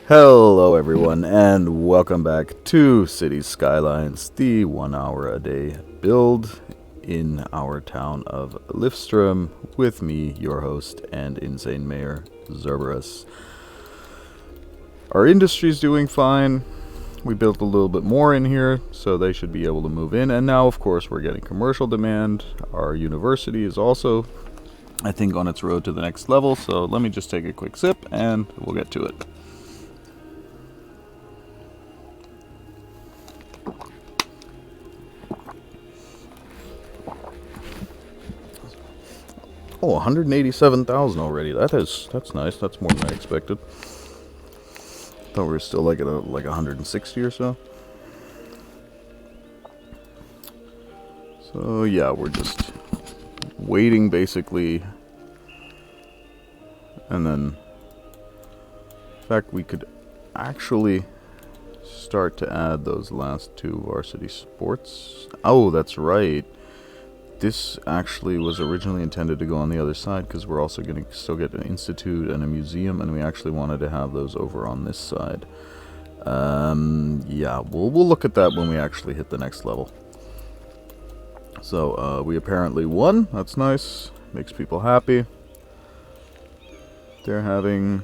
Hello, everyone, and welcome back to City Skylines, the 1 hour a day build in our town of Lifstrom, with me, your host and insane mayor, Zerberus. Our industry's doing fine. We built a little bit more in here, so they should be able to move in, and now, of course, we're getting commercial demand. Our university is also, I think, on its road to the next level, so let me just take a quick sip, and we'll get to it. Oh, 187,000 already. That's nice. That's more than I expected. Thought we were still like at 160 or so. So yeah, we're just waiting basically, and then in fact we could actually start to add those last two varsity sports. Oh, that's right. This actually was originally intended to go on the other side because we're also going to still get an institute and a museum, and we actually wanted to have those over on this side. Yeah, we'll look at that when we actually hit the next level. So we apparently won. That's nice. Makes people happy. They're having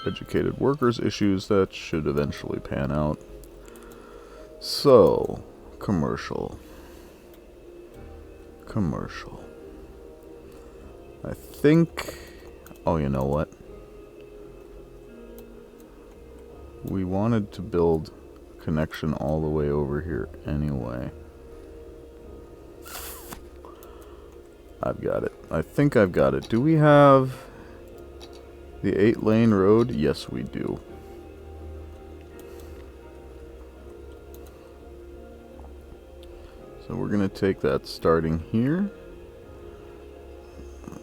educated workers issues that should eventually pan out. So, commercial. I think... Oh, you know what? We wanted to build a connection all the way over here anyway. I've got it. I think I've got it. Do we have the 8-lane road? Yes, we do. So we're going to take that starting here.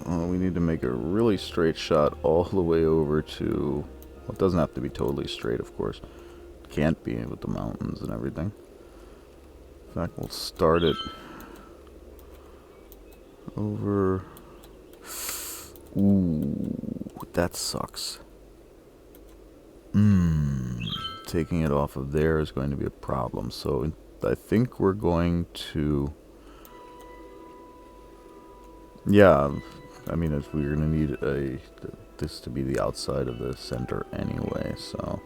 We need to make a really straight shot all the way over to... Well, it doesn't have to be totally straight, of course. It can't be with the mountains and everything. In fact, we'll start it over... Ooh, that sucks. Taking it off of there is going to be a problem. So I think we're going to... Yeah, I mean, if we're going to need this to be the outside of the center anyway, so...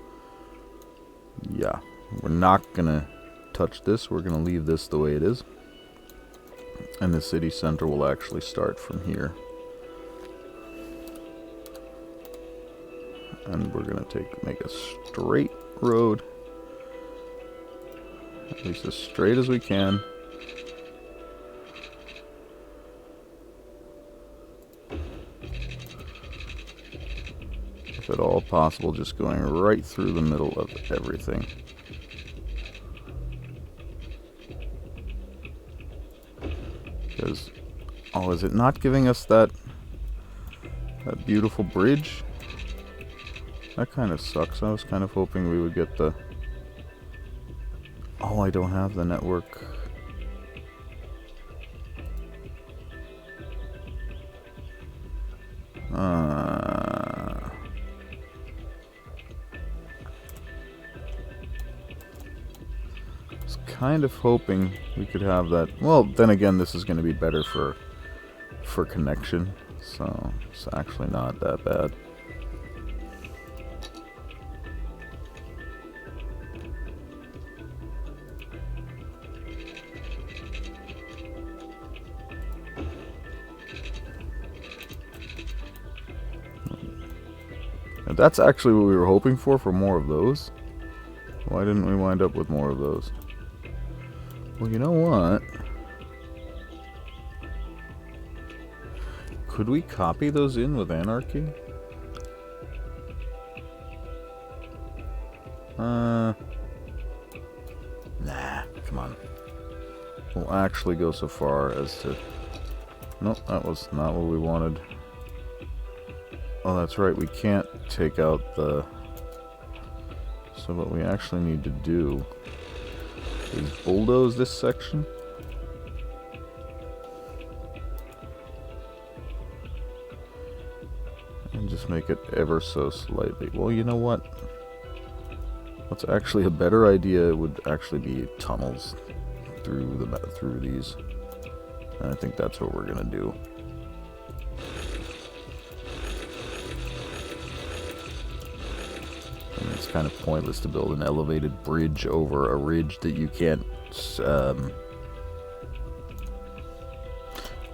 Yeah, we're not going to touch this. We're going to leave this the way it is. And the city center will actually start from here. And we're going to make a straight road. At least as straight as we can. If at all possible, just going right through the middle of everything. Because, oh, is it not giving us that beautiful bridge? That kind of sucks. I was kind of hoping we would get the... Oh, I don't have the network. Was kind of hoping we could have that. Well, then again, this is going to be better for connection, so it's actually not that bad. And that's actually what we were hoping for more of those. Why didn't we wind up with more of those? Well, you know what? Could we copy those in with Anarchy? Nah, come on. We'll actually go so far as to... Nope, that was not what we wanted. Oh, that's right, we can't take out the... So what we actually need to do is bulldoze this section. And just make it ever so slightly. Well, you know what? What's actually a better idea would actually be tunnels through these. And I think that's what we're gonna do. I mean, it's kind of pointless to build an elevated bridge over a ridge that you can't.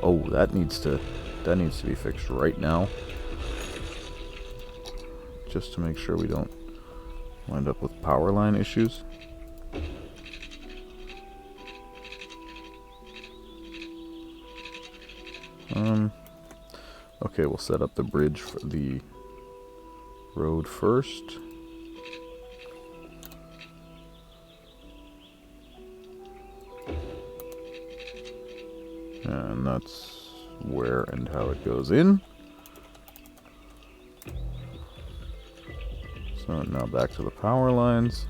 Oh, that needs to be fixed right now, just to make sure we don't wind up with power line issues. Okay, we'll set up the bridge for the road first. And that's where and how it goes in. So now back to the power lines.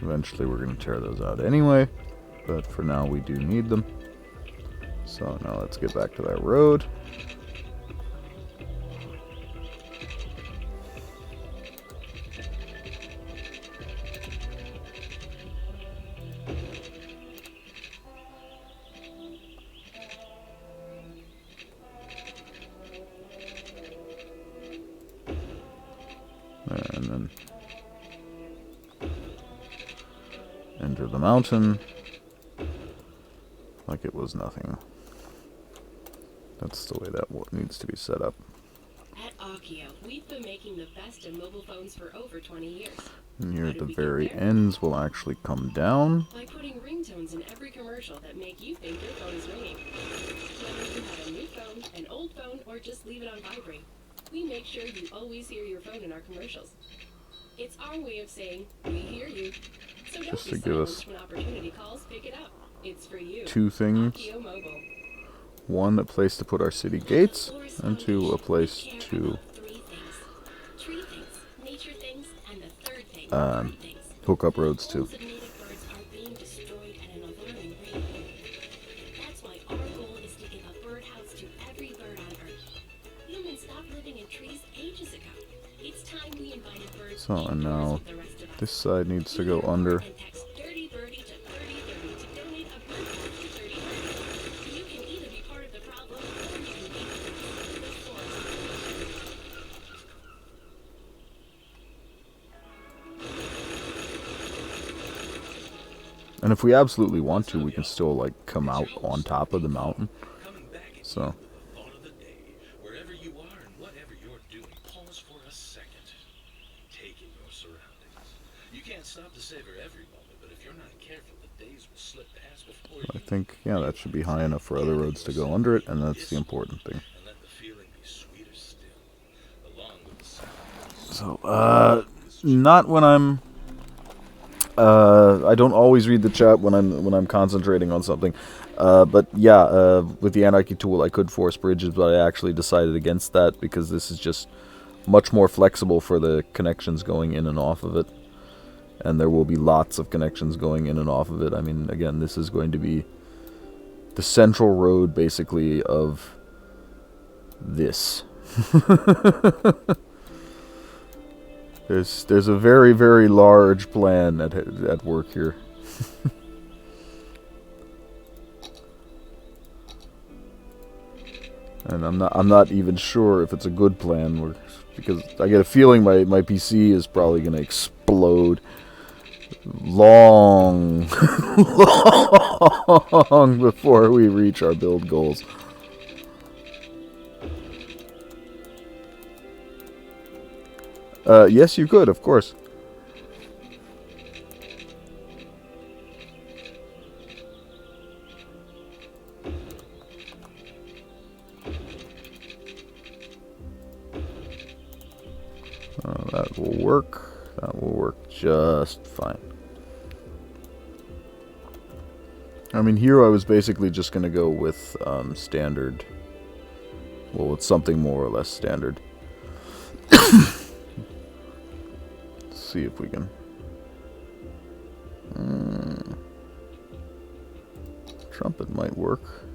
Eventually we're going to tear those out anyway, but for now we do need them. So now let's get back to that road. And then enter the mountain like it was nothing. That's the way that needs to be set up. At Akio, we've been making the best in mobile phones for over 20 years. And here at the very ends will actually come down. By putting ringtones in every commercial that make you think your phone is ringing. Whether you have a new phone, an old phone, or just leave it on vibrate, we make sure you always hear your phone in our commercials. It's our way of saying, we hear you. So don't Just be to give us silenced when opportunity calls, pick it up. It's for you. two things. Akio Mobile. One, a place to put our city gates, and two, a place to hook up roads to. That's why our goal is to give a birdhouse to every bird on Earth. Humans stopped living in trees ages ago. It's time we invited birds. So, and now this side needs to go under. And if we absolutely want to, we can still, like, come out on top of the mountain. So. Wherever you are and whatever you're doing, pause for a second. Take in your surroundings. You can't stop to savor every moment, but if you're not careful, the days will slip past before you. I think, yeah, that should be high enough for other roads to go under it, and that's the important thing. And let the feeling be sweeter still, along with the sound. So, not when I'm... I don't always read the chat when I'm concentrating on something, but yeah, with the Anarchy tool I could force bridges, but I actually decided against that because this is just much more flexible for the connections going in and off of it, and there will be lots of connections going in and off of it. I mean, again, this is going to be the central road, basically, of this. There's a very, very large plan at work here. And I'm not even sure if it's a good plan, because I get a feeling my PC is probably gonna explode long long before we reach our build goals. Yes, you could, of course. That will work. That will work just fine. I mean, here I was basically just going to go with standard. Well, with something more or less standard. See if we can. Trumpet might work.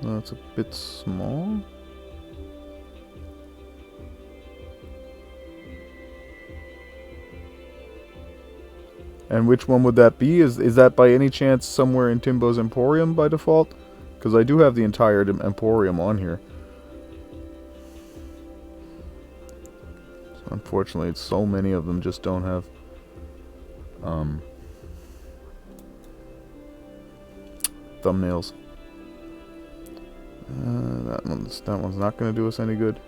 That's a bit small. And which one would that be? Is that by any chance somewhere in Timbo's Emporium by default? Because I do have the entire Emporium on here. So unfortunately, so many of them just don't have thumbnails. That one's not going to do us any good.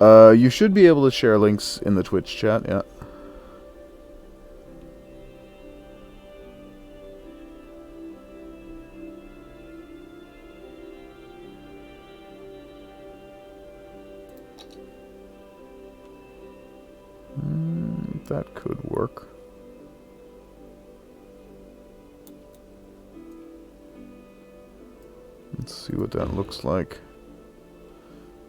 You should be able to share links in the Twitch chat, yeah. That could work. Let's see what that looks like.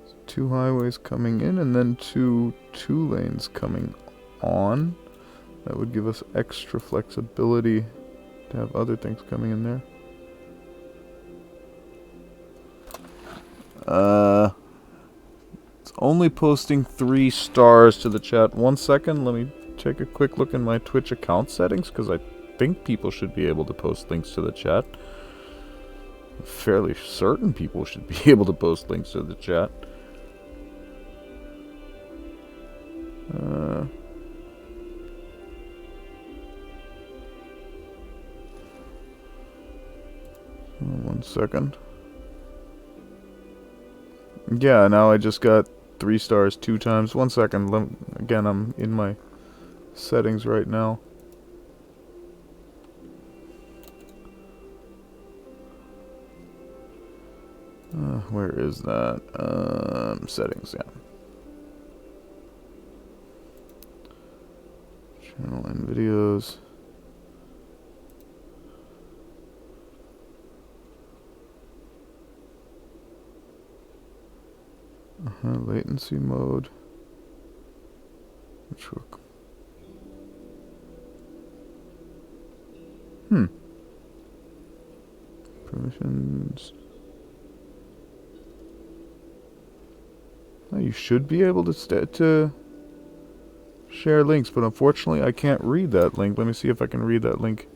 So 2 highways coming in and then 2 lanes coming on. That would give us extra flexibility to have other things coming in there. It's only posting 3 stars to the chat. 1 second, let me take a quick look in my Twitch account settings, because I think people should be able to post links to the chat. I'm fairly certain people should be able to post links to the chat. One second. Yeah, now I just got 3 stars 2 times. 1 second. Again, I'm in my settings right now. Where is that? Settings, yeah. Channel and videos. Latency mode. Which work? Permissions. You should be able to share links, but unfortunately I can't read that link. Let me see if I can read that link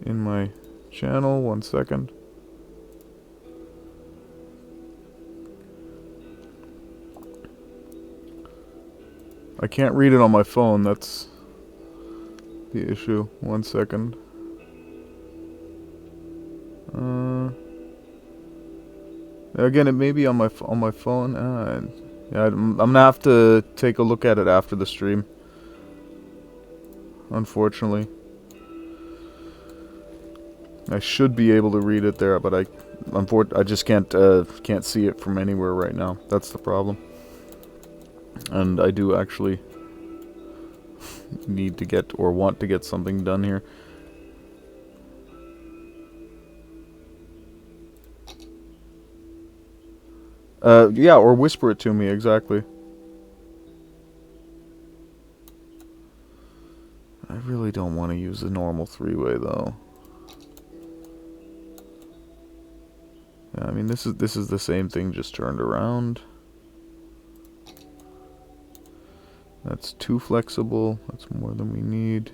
in my channel. 1 second. I can't read it on my phone, that's the issue. 1 second. Again, it may be on my phone. Yeah, I'm gonna have to take a look at it after the stream. Unfortunately, I should be able to read it there, but I just can't see it from anywhere right now. That's the problem. And I do actually need to get or want to get something done here. Yeah, or whisper it to me, exactly. I really don't want to use the normal 3-way though. Yeah, I mean this is the same thing just turned around. That's too flexible. That's more than we need.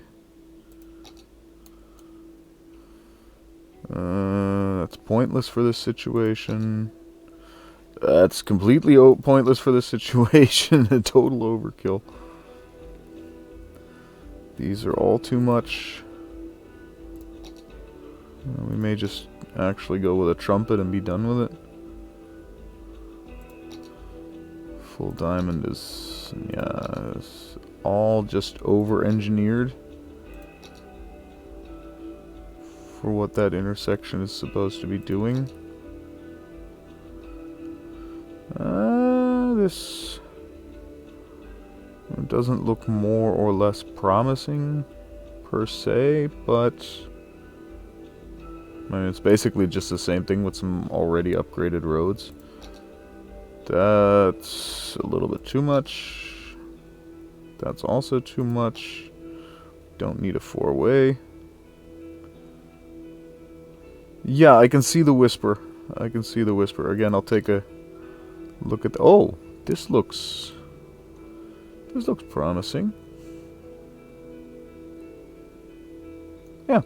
That's pointless for this situation. That's completely pointless for this situation. A total overkill. These are all too much. We may just actually go with a trumpet and be done with it. Full diamond is, yeah, it's all just over-engineered for what that intersection is supposed to be doing. This doesn't look more or less promising per se, but I mean, it's basically just the same thing with some already upgraded roads. That's a little bit too much. That's also too much. Don't need a 4-way. Yeah, I can see the whisper. I can see the Whisper. Again, I'll take a look at oh, this looks promising. Yeah.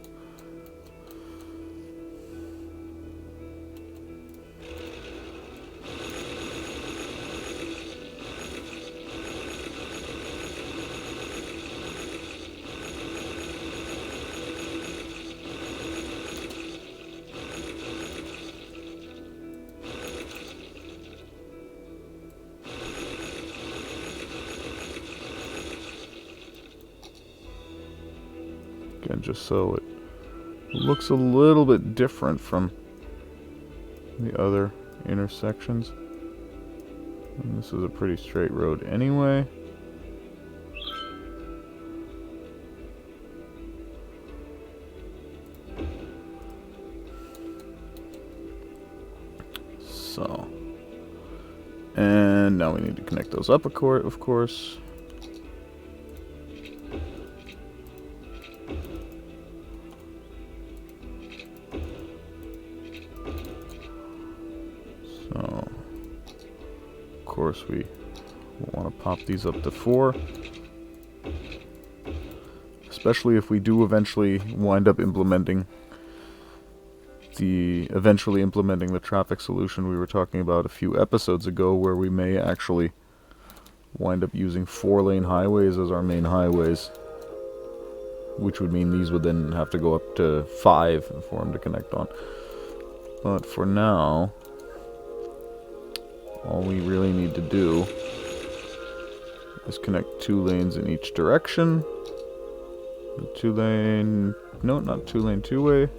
Again, just so it looks a little bit different from the other intersections. And this is a pretty straight road anyway. So, and now we need to connect those up, of course. So, of course, we want to pop these up to 4. Especially if we do eventually wind up implementing the traffic solution we were talking about a few episodes ago, where we may actually wind up using 4-lane highways as our main highways, which would mean these would then have to go up to 5 for them to connect on. But for now, all we really need to do is connect 2 lanes in each direction. The 2-lane, no, not 2-lane, 2-way.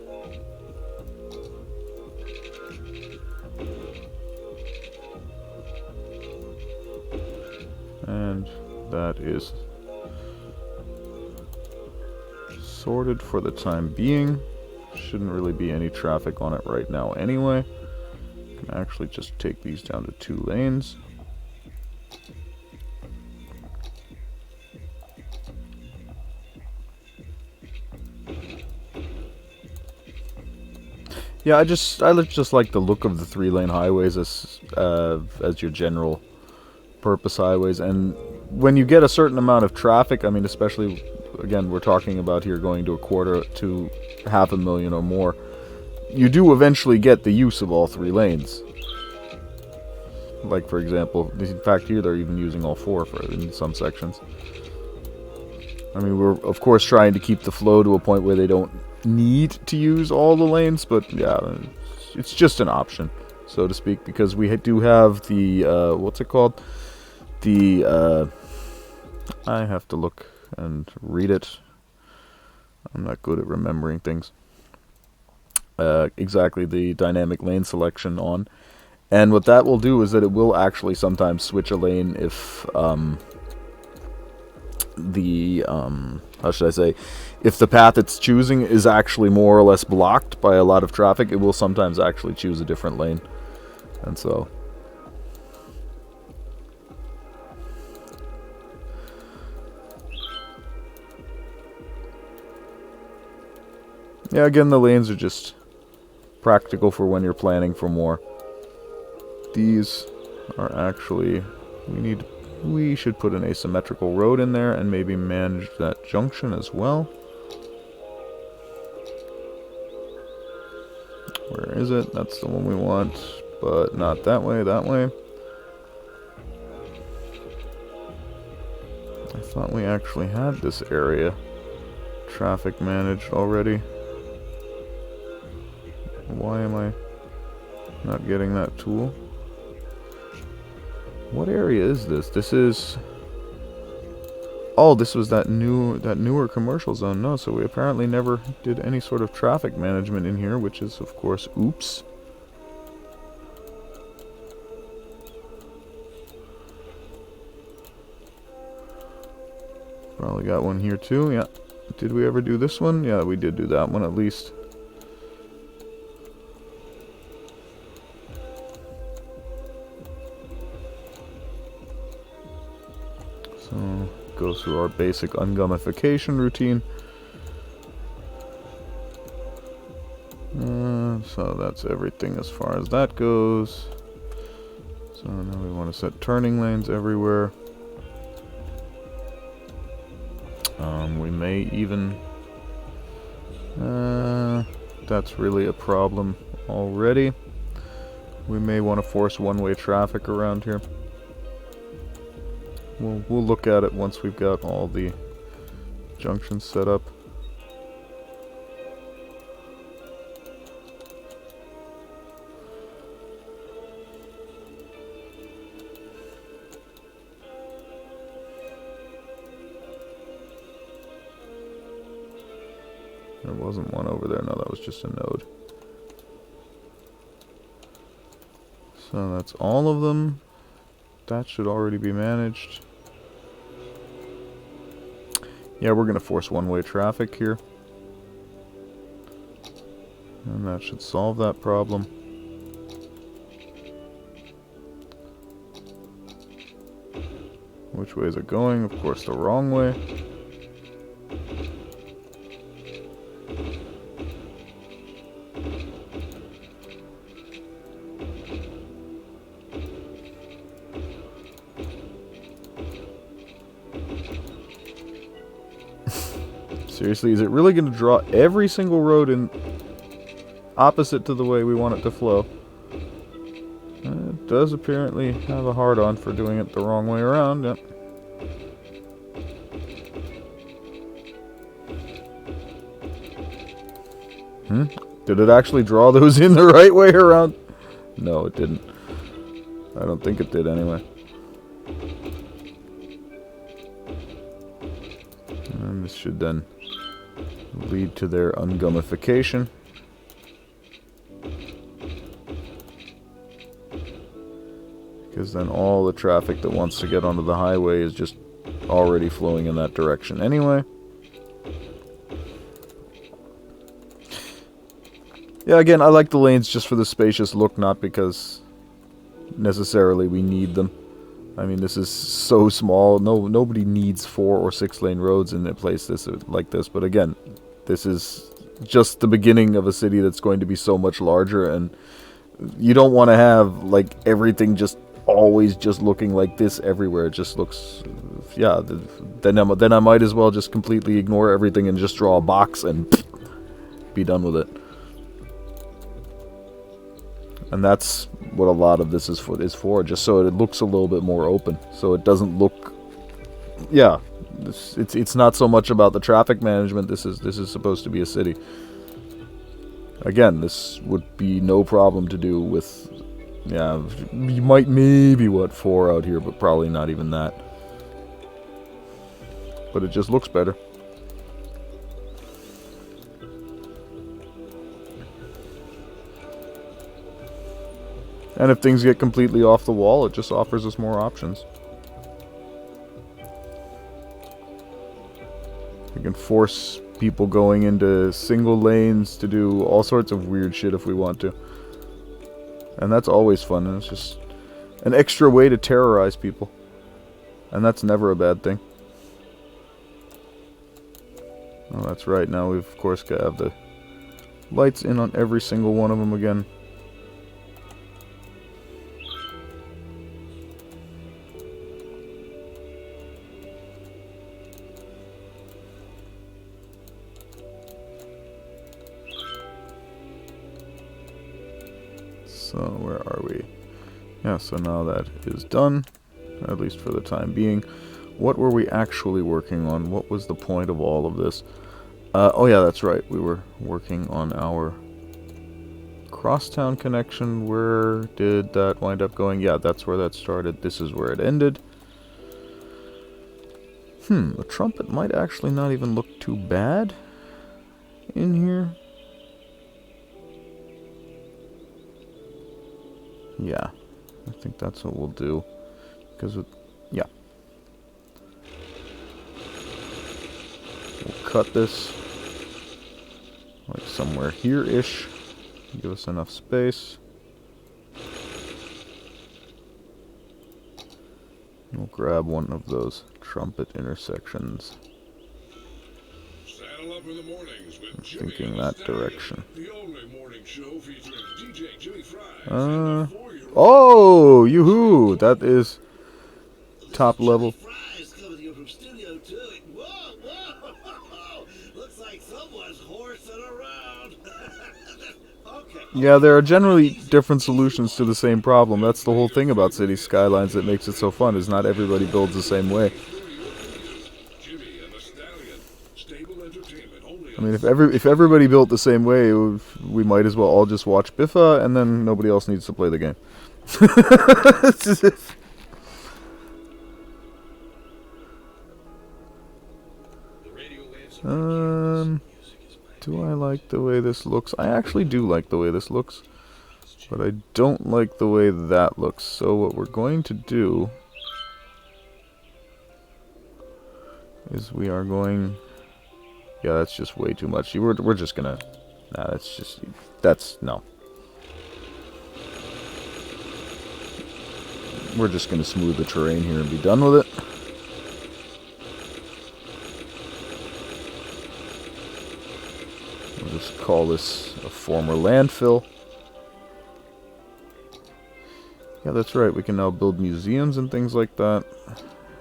And that is sorted for the time being. Shouldn't really be any traffic on it right now anyway. Can actually just take these down to 2 lanes. Yeah, I just like the look of the 3-lane highways as your general purpose highways, and when you get a certain amount of traffic, I mean, especially, again, we're talking about here going to 1/4 to 500,000 or more, you do eventually get the use of all 3 lanes. Like, for example, in fact here they're even using all 4 in some sections. I mean, we're of course trying to keep the flow to a point where they don't need to use all the lanes, but yeah, it's just an option, so to speak, because we do have the what's it called, the I have to look and read it. I'm not good at remembering things. Exactly, the dynamic lane selection on, and what that will do is that it will actually sometimes switch a lane if how should I say, if the path it's choosing is actually more or less blocked by a lot of traffic, it will sometimes actually choose a different lane. And so, yeah, again, the lanes are just practical for when you're planning for more. These are actually, we should put an asymmetrical road in there and maybe manage that junction as well. Where is it? That's the one we want, but not that way, that way. I thought we actually had this area traffic managed already. Why am I not getting that tool? What area is this? This is... Oh, this was that newer commercial zone. No, so we apparently never did any sort of traffic management in here, which is, of course, oops. Probably got one here too, yeah. Did we ever do this one? Yeah, we did do that one at least. So, go through our basic ungummification routine. So that's everything as far as that goes. So now we want to set turning lanes everywhere. We may even... that's really a problem already. We may want to force one-way traffic around here. We'll look at it once we've got all the junctions set up. There wasn't one over there. No, that was just a node. So that's all of them. That should already be managed. Yeah, we're going to force one-way traffic here. And that should solve that problem. Which way is it going? Of course, the wrong way. Seriously, is it really going to draw every single road in opposite to the way we want it to flow? It does apparently have a hard-on for doing it the wrong way around, yep. Did it actually draw those in the right way around? No, it didn't. I don't think it did anyway. And this should then lead to their ungummification. Because then all the traffic that wants to get onto the highway is just already flowing in that direction anyway. Yeah, again, I like the lanes just for the spacious look, not because necessarily we need them. I mean, this is so small. Nobody needs 4 or 6 lane roads in a place like this. But again, this is just the beginning of a city that's going to be so much larger, and you don't want to have like everything just always just looking like this everywhere. It just looks, yeah. Then I might as well just completely ignore everything and just draw a box and be done with it. And that's what a lot of this is for, just so it looks a little bit more open, so it doesn't look, yeah, it's not so much about the traffic management. This is supposed to be a city. Again, this would be no problem to do with, yeah, you might maybe 4 out here, but probably not even that. But it just looks better. And if things get completely off the wall, it just offers us more options. We can force people going into single lanes to do all sorts of weird shit if we want to. And that's always fun, and it's just an extra way to terrorize people. And that's never a bad thing. Oh, that's right. Now we've, of course, got to have the lights in on every single one of them again. So where are we? Yeah, so now that is done, at least for the time being. What were we actually working on? What was the point of all of this? Oh yeah, that's right. We were working on our crosstown connection. Where did that wind up going? Yeah, that's where that started. This is where it ended. The trumpet might actually not even look too bad in here. Yeah, I think that's what we'll do. Because, yeah. We'll cut this like somewhere here-ish. Give us enough space. We'll grab one of those trumpet intersections. Saddle Up in the Mornings with Jimmy Thinking and the that Stallion, direction. The only morning show featuring DJ Jimmy Fries and the 4-year-old. Oh, yoo-hoo! That is top level. Fries coming to you from Studio 2. Whoa, whoa! Looks like someone's horsing around. Okay. Yeah, there are generally different solutions to the same problem. That's the whole thing about City Skylines that makes it so fun, is not everybody builds the same way. Jimmy and the Stallion. Stable entertainment only I mean, if everybody built the same way, we might as well all just watch Biffa, and then nobody else needs to play the game. Do I like the way this looks? I actually do like the way this looks, but I don't like the way that looks. So what we're going to do is we are going... Yeah, that's just way too much. We're just gonna... Nah, that's just... That's... No. We're just gonna smooth the terrain here and be done with it. We'll just call this a former landfill. Yeah, that's right. We can now build museums and things like that.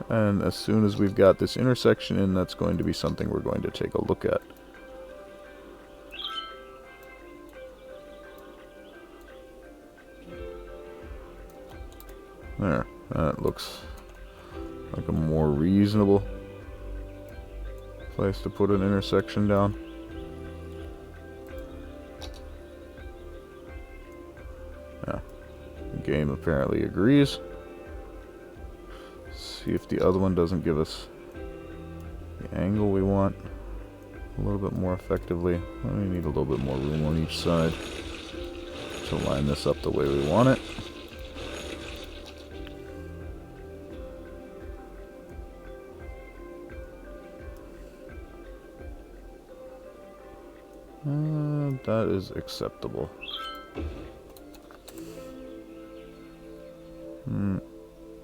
And as soon as we've got this intersection in, that's going to be something we're going to take a look at. There. That looks like a more reasonable place to put an intersection down. Yeah. The game apparently agrees. See if the other one doesn't give us the angle we want a little bit more effectively. We need a little bit more room on each side to line this up the way we want it. That is acceptable.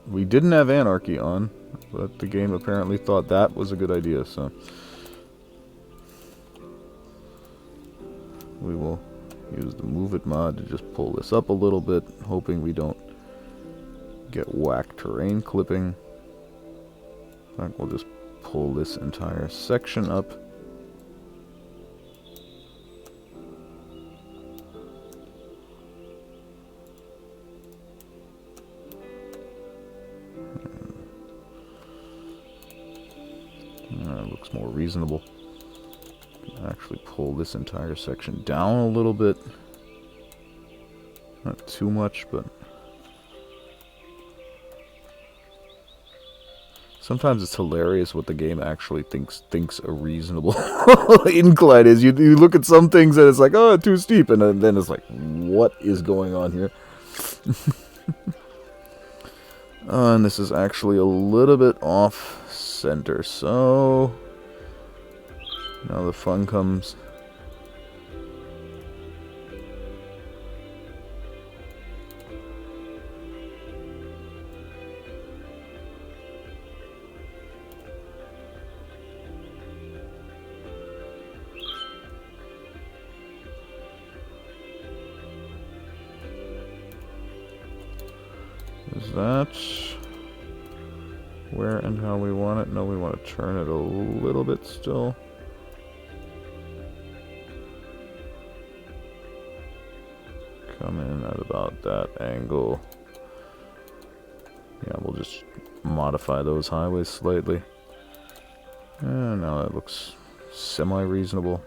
We didn't have Anarchy on, but the game apparently thought that was a good idea, so we will use the Move It mod to just pull this up a little bit, hoping we don't get whack terrain clipping. In fact, we'll just pull this entire section up. Looks more reasonable. Actually pull this entire section down a little bit. Not too much, but sometimes it's hilarious what the game actually thinks a reasonable incline is. You look at some things and it's like, oh, too steep, and then it's like, what is going on here? And this is actually a little bit off center, so now the fun comes. Is that where and how we want it? No, we want to turn it a little bit still. Come in at about that angle. Yeah, we'll just modify those highways slightly. And now it looks semi-reasonable.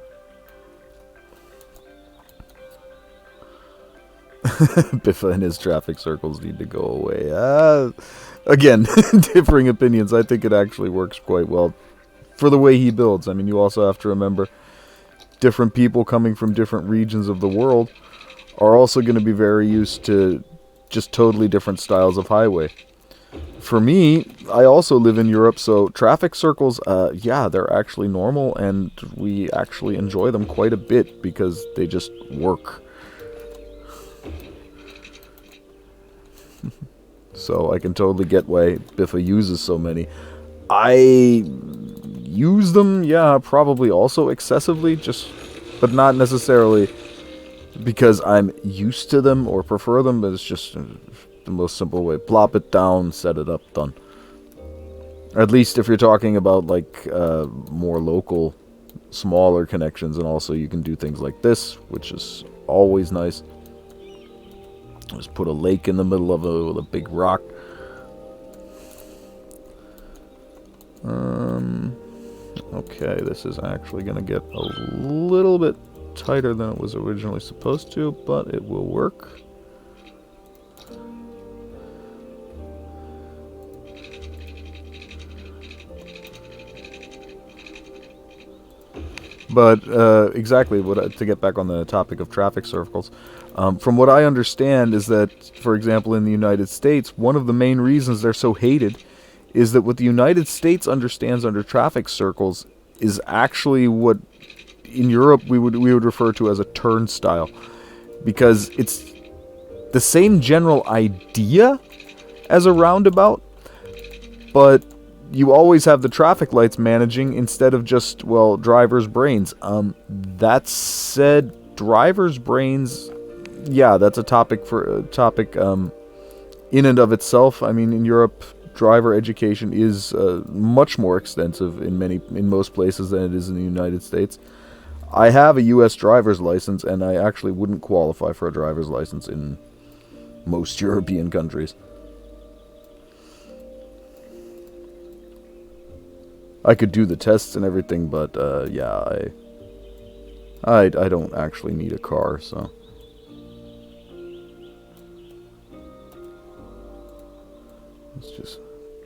Biffa and his traffic circles need to go away. Again, differing opinions. I think it actually works quite well for the way he builds. I mean, you also have to remember different people coming from different regions of the world are also going to be very used to just totally different styles of highway. For me, I also live in Europe, so traffic circles, yeah, they're actually normal, and we actually enjoy them quite a bit because they just work. So I can totally get why Biffa uses so many. use them, yeah, probably also excessively, but not necessarily because I'm used to them or prefer them, but it's just the most simple way. Plop it down, set it up, done. At least if you're talking about like more local, smaller connections, and also you can do things like this, which is always nice. Just put a lake in the middle of it with a big rock. Okay, this is actually going to get a little bit tighter than it was originally supposed to, but it will work. But exactly, to get back on the topic of traffic circles, from what I understand is that, for example, in the United States, one of the main reasons they're so hated is that what the United States understands under traffic circles is actually what in Europe we would refer to as a turnstile, because it's the same general idea as a roundabout, but you always have the traffic lights managing instead of just, well, driver's brains. That said, driver's brains, yeah, that's a topic in and of itself. I mean, in Europe, driver education is much more extensive in most places than it is in the United States. I have a U.S. driver's license, and I actually wouldn't qualify for a driver's license in most European countries. I could do the tests and everything, but yeah, I don't actually need a car, so. Let's just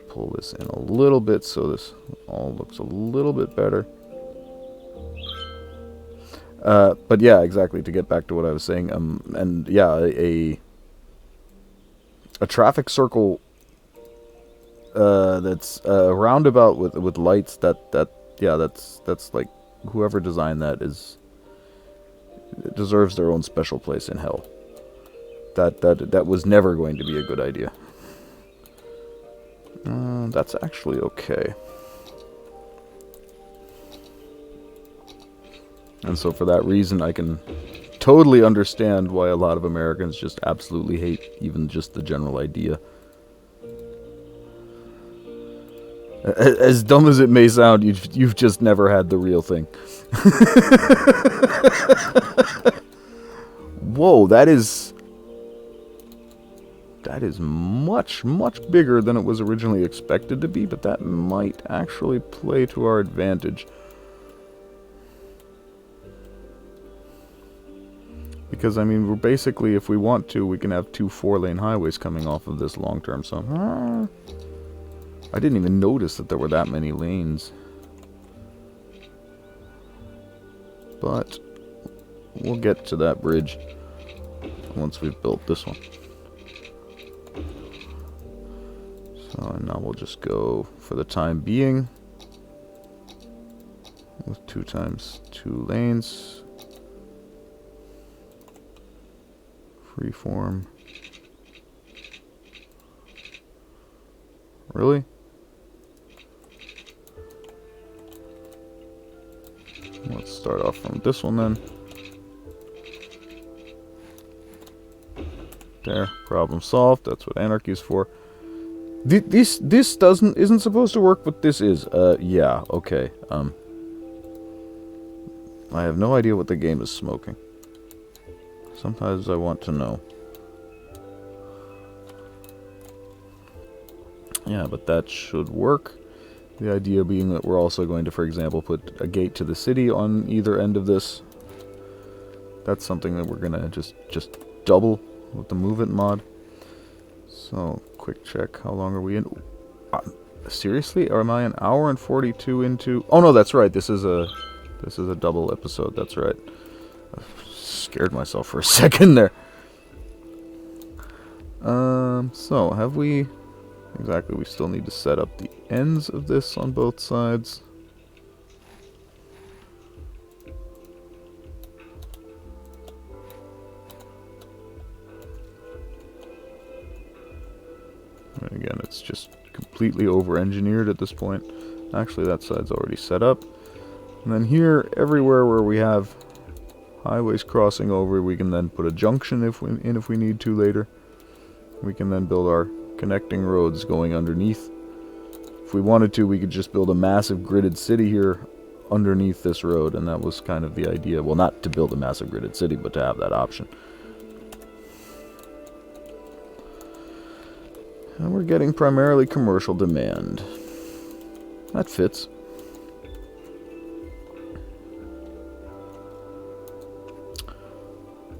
pull this in a little bit so this all looks a little bit better. But yeah, exactly, to get back to what I was saying, and yeah, a traffic circle that's a roundabout with lights that's like, whoever designed that deserves their own special place in hell. That was never going to be a good idea. That's actually okay. And so for that reason, I can totally understand why a lot of Americans just absolutely hate even just the general idea. As dumb as it may sound, you've just never had the real thing. Whoa, that is much, much bigger than it was originally expected to be, but that might actually play to our advantage. Because, I mean, we're basically, if we want to, we can have 2 4-lane highways coming off of this long term, so. I didn't even notice that there were that many lanes. But we'll get to that bridge once we've built this one. So and now we'll just go, for the time being, with 2 times 2 lanes. Freeform. Really? Let's start off from this one then. There, problem solved. That's what anarchy is for. This isn't supposed to work, but this is. Yeah, okay. I have no idea what the game is smoking. Sometimes I want to know. Yeah, but that should work. The idea being that we're also going to, for example, put a gate to the city on either end of this. That's something that we're gonna just double with the Move It mod. So, quick check. How long are we in? Seriously? Or am I an hour and 42 into? Oh no, that's right. This is a double episode. That's right. I scared myself for a second there. So have we? Exactly, we still need to set up the ends of this on both sides. And again, it's just completely over-engineered at this point. Actually, that side's already set up. And then here, everywhere where we have highways crossing over, we can then put a junction if we need to later. We can then build our connecting roads going underneath. If we wanted to, we could just build a massive gridded city here underneath this road, and that was kind of the idea. Well, not to build a massive gridded city, but to have that option. And we're getting primarily commercial demand. That fits.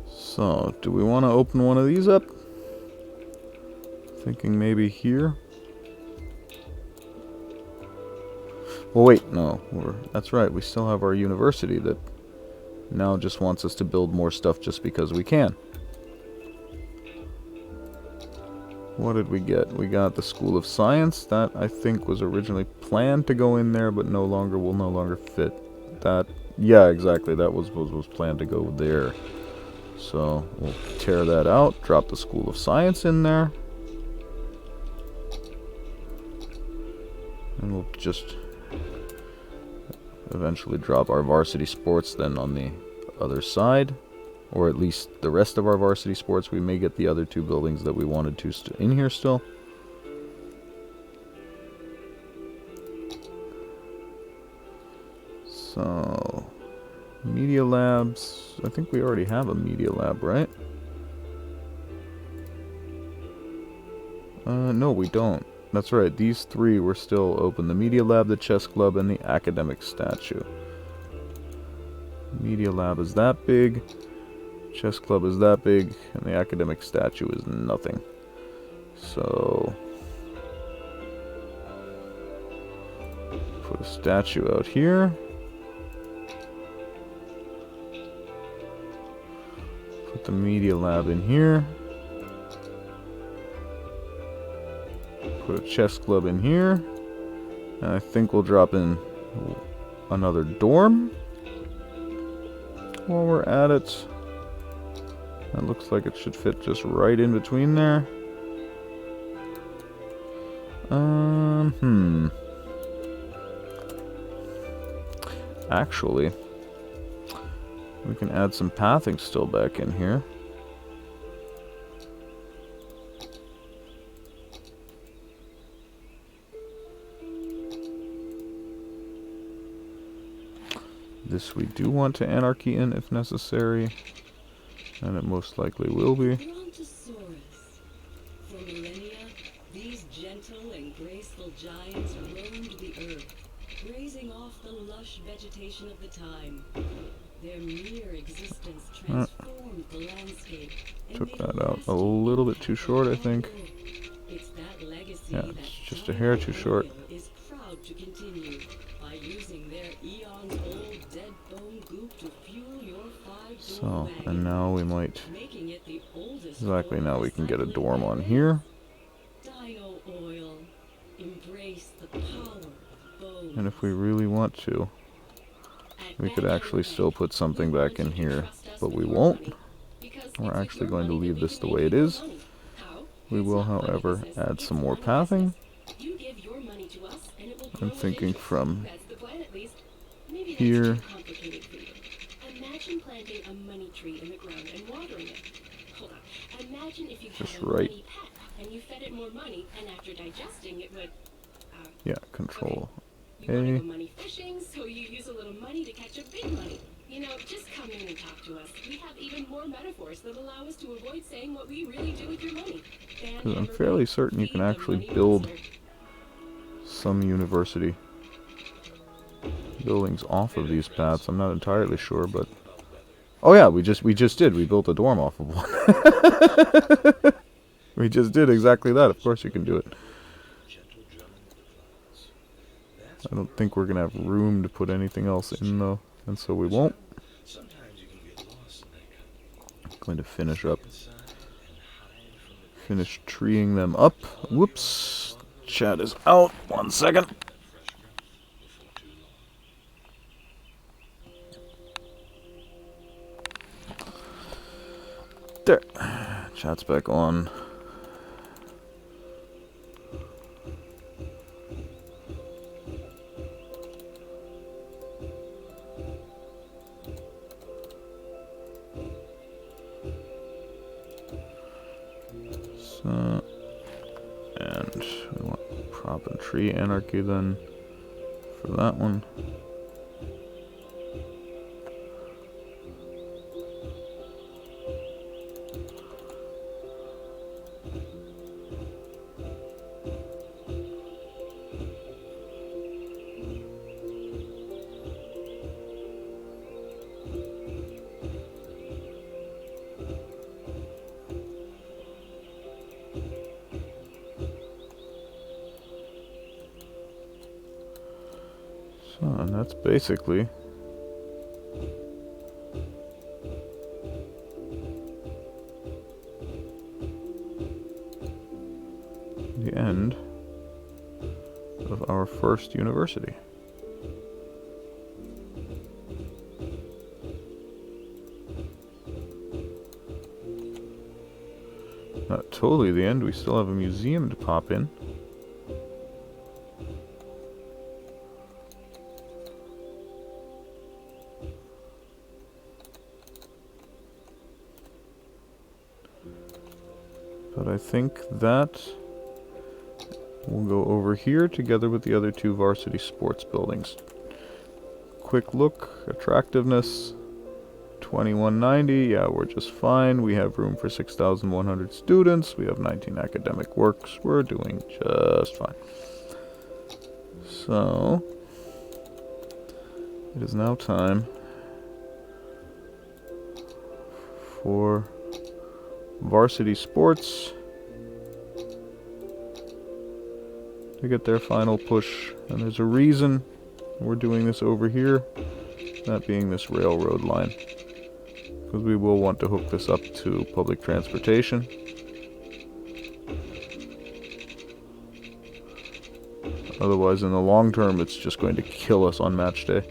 So, do we want to open one of these up? Thinking maybe here. Well, wait, no. That's right, we still have our university that now just wants us to build more stuff just because we can. What did we get? We got the School of Science. That, I think, was originally planned to go in there, but will no longer fit. That, yeah, exactly, that was planned to go there. So, we'll tear that out, drop the School of Science in there. And we'll just eventually drop our varsity sports then on the other side. Or at least the rest of our varsity sports. We may get the other two buildings that we wanted to in here still. So, media labs. I think we already have a media lab, right? No, we don't. That's right, these three were still open. The media lab, the chess club, and the academic statue. Media lab is that big. Chess club is that big, and the academic statue is nothing. So, put a statue out here. Put the media lab in here. Put a chess club in here. And I think we'll drop in another dorm while we're at it. That looks like it should fit just right in between there. Actually, we can add some pathing still back in here. This we do want to anarchy in if necessary. And it most likely will be. Brontosaurus. For millennia, these gentle and graceful giants roamed the earth, grazing off the lush vegetation of the time. Their mere existence transformed the landscape. Took that out a little bit too short, I think. It's that legacy Yeah, it's just a hair too short. is proud to continue by using their eons-old dead bone goop to fuel your five-door So, wagon, and now we might... making it the oldest Exactly, now we can get a recycling dorm on there here. is. Dino oil. Embrace the power of bone. And if we really want to, we could actually still put something back in here, but we won't. We're actually going to leave this the way it is. We will, however, add some more pathing. I'm thinking from here. Imagine planting a money tree in the ground and watering it. Hold on. Imagine if you had Just a right. money pet and you fed it more money, and after digesting it would. Yeah, control You want to A. go money fishing, so you use a little money to catch a big money. You know, just come in and talk to us. We have even more metaphors that allow us to avoid saying what we really do with your money. Because I'm fairly certain you can actually build some university buildings off of these paths. I'm not entirely sure, but... Oh yeah, we just did. We built a dorm off of one. We just did exactly that. Of course you can do it. I don't think we're going to have room to put anything else in, though. And so we won't. I'm going to finish up. Finish treeing them up. Whoops. Chat is out. 1 second. There. Chat's back on. So, and we want prop and tree anarchy then for that one. So, and that's basically the end of our first university. Not totally the end, we still have a museum to pop in. But I think that will go over here together with the other two varsity sports buildings. Quick look, attractiveness, 2190, yeah, we're just fine. We have room for 6,100 students. We have 19 academic works. We're doing just fine. So, it is now time for varsity sports to get their final push. And there's a reason we're doing this over here, that being this railroad line. Because we will want to hook this up to public transportation. Otherwise, in the long term, it's just going to kill us on match day.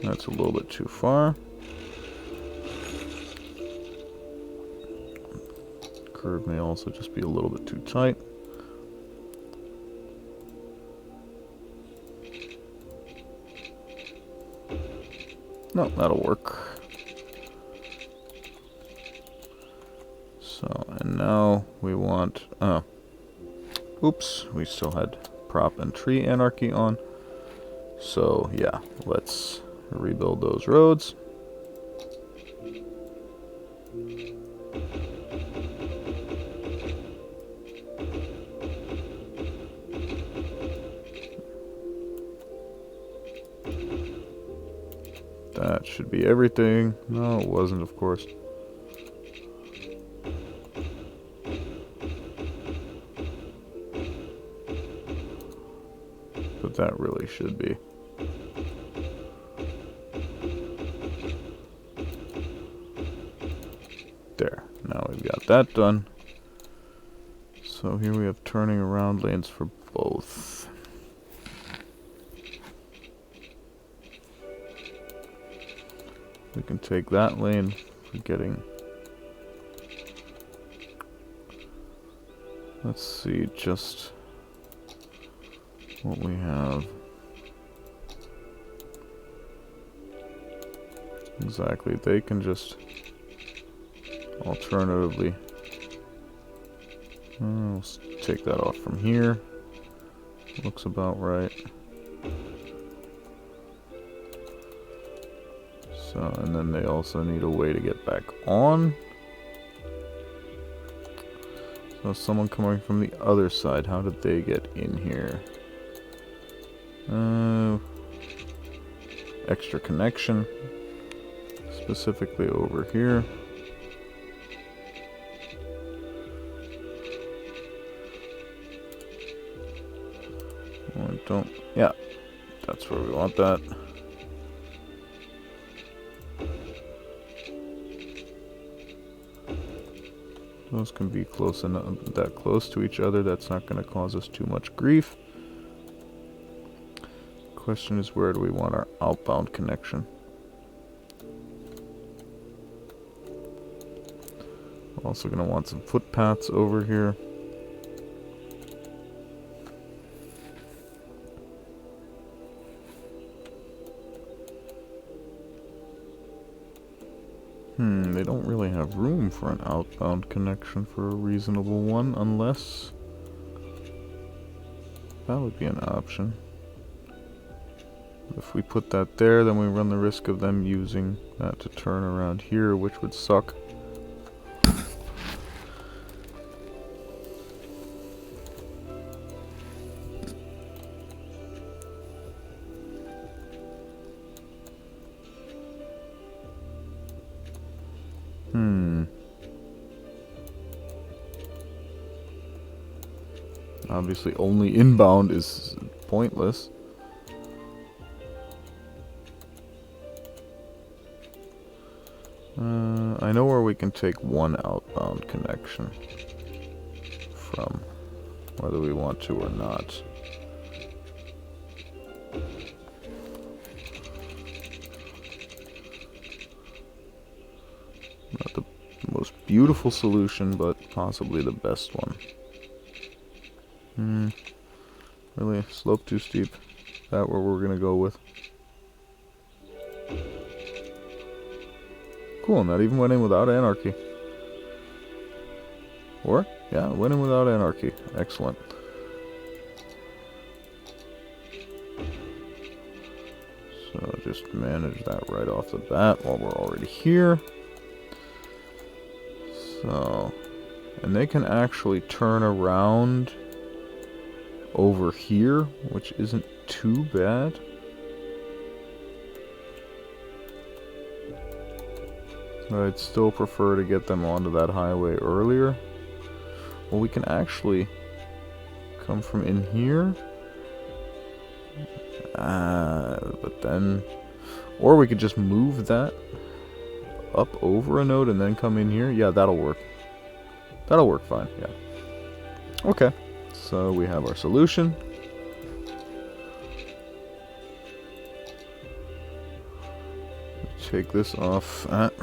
That's a little bit too far. Curve may also just be a little bit too tight. No, that'll work. So, and now we want, oops, we still had prop and tree anarchy on. So, yeah, let's rebuild those roads. That should be everything. No, it wasn't, of course. But that really should be. There. Now we've got that done. So here we have turning around lanes for both. We can take that lane for getting... Let's see just what we have. Exactly, they can just alternatively... We'll take that off from here. Looks about right. So, and then they also need a way to get back on. So someone coming from the other side, how did they get in here? Extra connection, specifically over here. Yeah, that's where we want that. Those can be close enough, that close to each other. That's not going to cause us too much grief. Question is, where do we want our outbound connection? We're also going to want some footpaths over here. They don't really have room for an outbound connection for a reasonable one, unless that would be an option. If we put that there, then we run the risk of them using that to turn around here, which would suck. Obviously, only inbound is pointless. I know where we can take one outbound connection from, whether we want to or not. Not the most beautiful solution, but possibly the best one. Really? Slope too steep? Is that where we're gonna go with? Cool, not even went in without anarchy. Or? Yeah, went in without anarchy. Excellent. So just manage that right off the bat while we're already here. So, and they can actually turn around over here, which isn't too bad. But I'd still prefer to get them onto that highway earlier. Well, we can actually come from in here. But then... Or we could just move that up over a node and then come in here. Yeah, that'll work. That'll work fine, yeah. Okay, so we have our solution. Take this off at...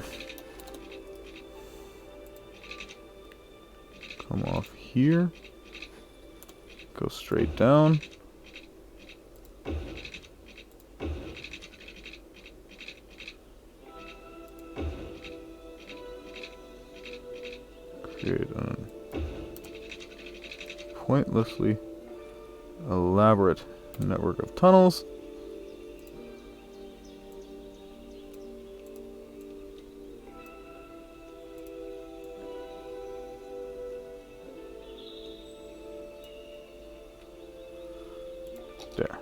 Come off here. Go straight down. Create a pointlessly elaborate network of tunnels. There.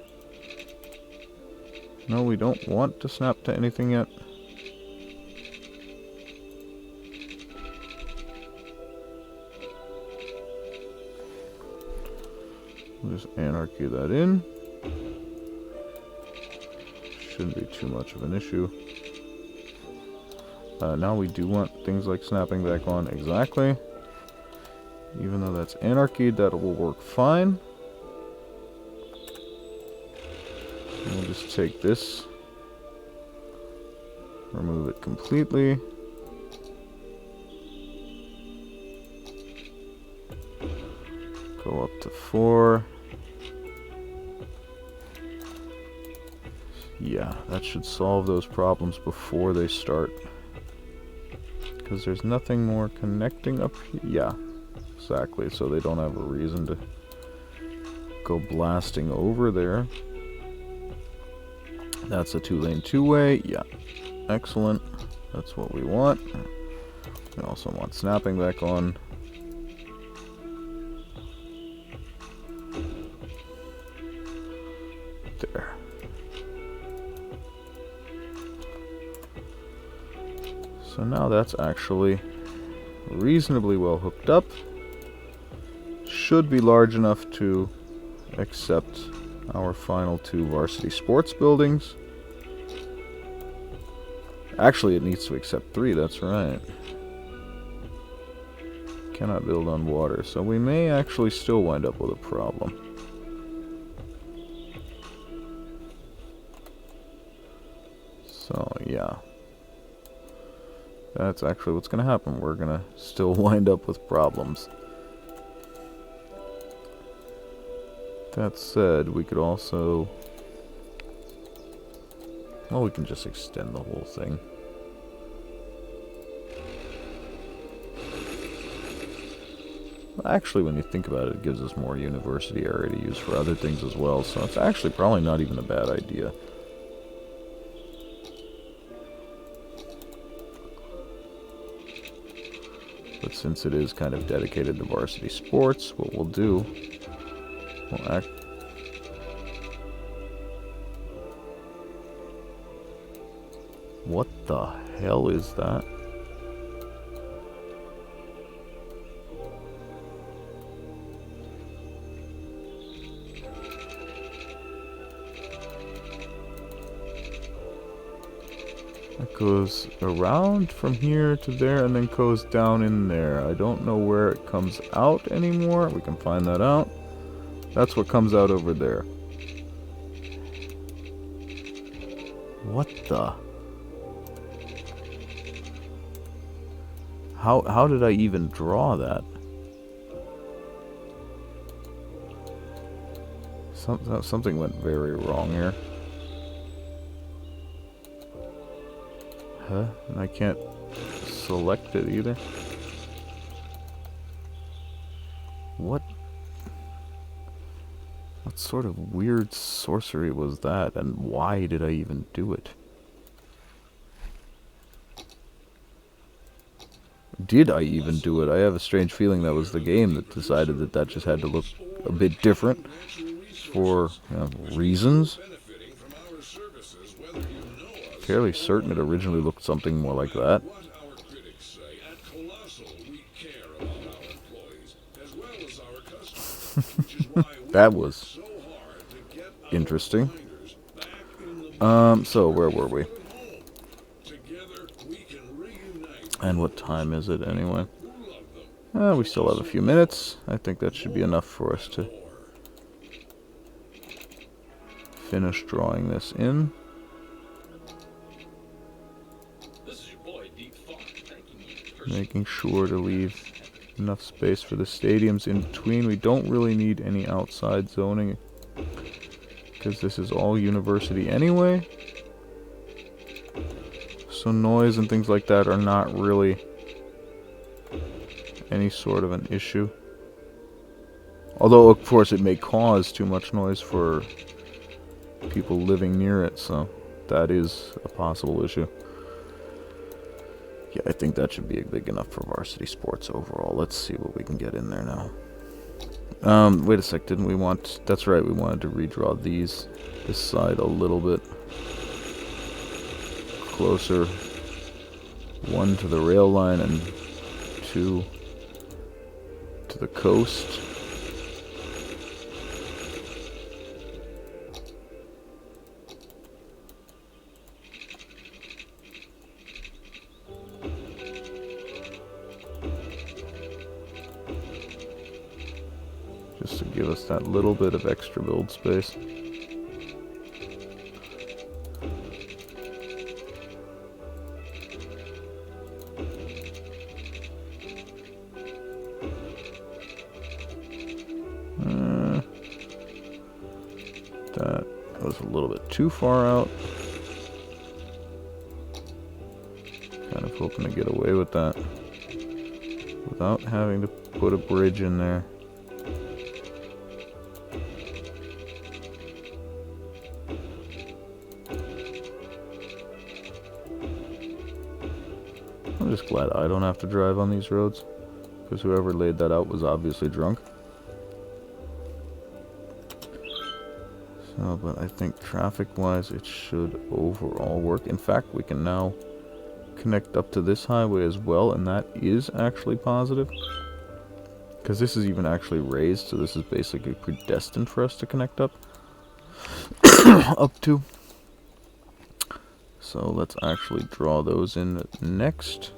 No, we don't want to snap to anything yet. We'll just anarchy that in. Shouldn't be too much of an issue. Now we do want things like snapping back on exactly. Even though that's anarchy, that will work fine. We'll just take this, remove it completely. Go up to 4. Yeah, that should solve those problems before they start. Because there's nothing more connecting up here. Yeah, exactly. So they don't have a reason to go blasting over there. That's a 2-lane 2-way. Yeah, excellent. That's what we want. We also want snapping back on. There. So now that's actually reasonably well hooked up. Should be large enough to accept our final 2 varsity sports buildings. Actually, it needs to accept 3, that's right. Cannot build on water, so we may actually still wind up with a problem. So, yeah. That's actually what's going to happen. We're going to still wind up with problems. That said, we could also... Well, we can just extend the whole thing. actually, when you think about it, it gives us more university area to use for other things as well, so it's actually probably not even a bad idea. But since it is kind of dedicated to varsity sports, what we'll do, we'll act... What the hell is that? That goes around from here to there and then goes down in there. I don't know where it comes out anymore. We can find that out. That's what comes out over there. What the? How did I even draw that? Something went very wrong here. Huh? And I can't select it either. What sort of weird sorcery was that, and why did I even do it? Did I even do it? I have a strange feeling that was the game that decided that that just had to look a bit different for reasons. Fairly certain it originally looked something more like that. That was interesting. So where were we? And what time is it anyway? We still have a few minutes. I think that should be enough for us to finish drawing this in. Making sure to leave enough space for the stadiums in between. We don't really need any outside zoning because this is all university anyway. So noise and things like that are not really any sort of an issue. Although, of course, it may cause too much noise for people living near it, so that is a possible issue. Yeah, I think that should be big enough for varsity sports overall. Let's see what we can get in there now. Wait a sec, didn't we want... That's right, we wanted to redraw this side a little bit closer. 1 to the rail line and 2 to the coast. Just to give us that little bit of extra build space. That was a little bit too far out. Kind of hoping to get away with that without having to put a bridge in there. I'm just glad I don't have to drive on these roads, because whoever laid that out was obviously drunk. So, but I think traffic-wise it should overall work. In fact, we can now connect up to this highway as well, and that is actually positive. Because this is even actually raised, so this is basically predestined for us to connect up. Up to. So let's actually draw those in next.